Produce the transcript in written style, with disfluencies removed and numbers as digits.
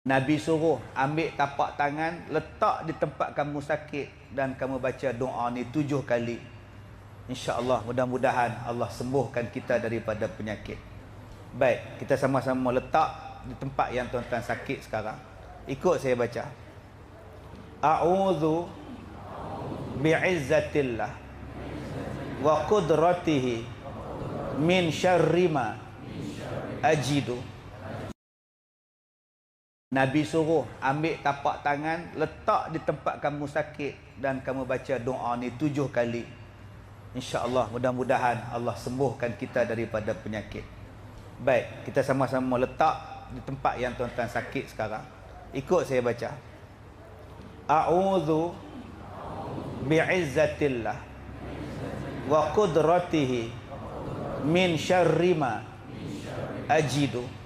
Nabi suruh ambil tapak tangan, letak di tempat kamu sakit dan kamu baca doa ni 7 kali. InsyaAllah, mudah-mudahan Allah sembuhkan kita daripada penyakit. Baik, kita sama-sama letak di tempat yang tuan-tuan sakit sekarang. Ikut saya baca. A'udzu bi'izzatillah wa qudratihi min syarri ma ajidu. Nabi suruh ambil tapak tangan, letak di tempat kamu sakit dan kamu baca doa ni 7 kali. InsyaAllah, mudah-mudahan Allah sembuhkan kita daripada penyakit. Baik, kita sama-sama letak di tempat yang tuan-tuan sakit sekarang. Ikut saya baca. A'udzu bi'izzatillah wa qudratihi min syarri ma ajidu.